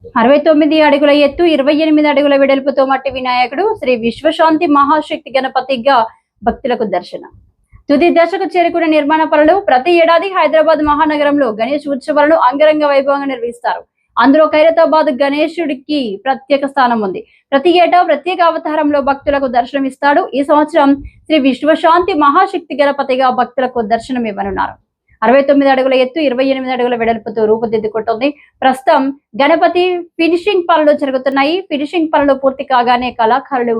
69 అడుగుల ఎత్తు 28 అడుగుల వెడల్పుతో మట్టి వినాయకుడు శ్రీ విశ్వశాంతి మహాశక్తి గణపతిగా భక్తులకు దర్శనం. తుది దశకు చేరుకున్న నిర్మాణ పనులు. ప్రతి ఏడాది హైదరాబాద్ మహానగరంలో గణేష్ ఉత్సవాలను అంగరంగ వైభవంగా నిర్వహిస్తారు. అందులో ఖైరతాబాద్ గణేశుడికి ప్రత్యేక స్థానం ఉంది. ప్రతి ఏటా ప్రత్యేక అవతారంలో భక్తులకు దర్శనం ఇస్తాడు. ఈ సంవత్సరం శ్రీ విశ్వశాంతి మహాశక్తి గణపతిగా భక్తులకు దర్శనం ఇవ్వనున్నారు. 69 అడుగుల ఎత్తు 28 అడుగుల వెడల్పుతో రూపుదిద్దుకుంటుంది. ప్రస్తుతం గణపతి ఫినిషింగ్ పనులు జరుగుతున్నాయి. ఫినిషింగ్ పనులు పూర్తి కాగానే కళాకారులు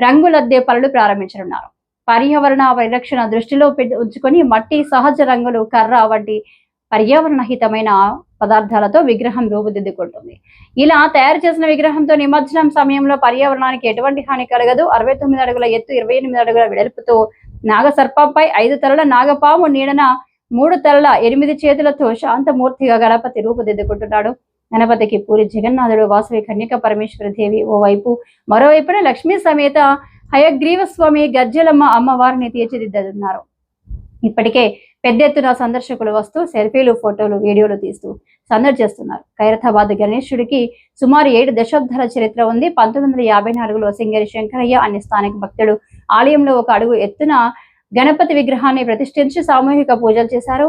రంగులద్దే పనులు ప్రారంభించనున్నారు. పర్యావరణ పరిరక్షణ దృష్టిలో ఉంచుకొని మట్టి, సహజ రంగులు, కర్ర వంటి పర్యావరణ హితమైన పదార్థాలతో విగ్రహం రూపుదిద్దుకుంటుంది. ఇలా తయారు చేసిన విగ్రహంతో నిమజ్జనం సమయంలో పర్యావరణానికి ఎటువంటి హాని కలగదు. 69 అడుగుల ఎత్తు 28 అడుగుల వెడల్పుతో నాగసర్పంపై 5 తలల నాగపాము నీడన 3 తలల 8 చేతులతో శాంతమూర్తిగా గణపతి రూపుదిద్దుకుంటున్నాడు. గణపతికి పూరి జగన్నాథుడు, వాసవి కన్యక పరమేశ్వరి దేవి ఓవైపు, మరోవైపున లక్ష్మీ సమేత హయగ్రీవ స్వామి, గర్జలమ్మ అమ్మవారిని తీర్చిదిద్దుతున్నారు. ఇప్పటికే పెద్ద ఎత్తున సందర్శకులు వస్తూ సెల్ఫీలు, ఫోటోలు, వీడియోలు తీస్తూ సందడి చేస్తున్నారు. ఖైరతాబాద్ గణేశుడికి సుమారు 7 దశాబ్దాల చరిత్ర ఉంది. 1954లో సింగరి శంకరయ్య అనే స్థానిక భక్తుడు ఆలయంలో 1 అడుగు ఎత్తున గణపతి విగ్రహాన్ని ప్రతిష్ఠించి సామూహిక పూజలు చేశారు.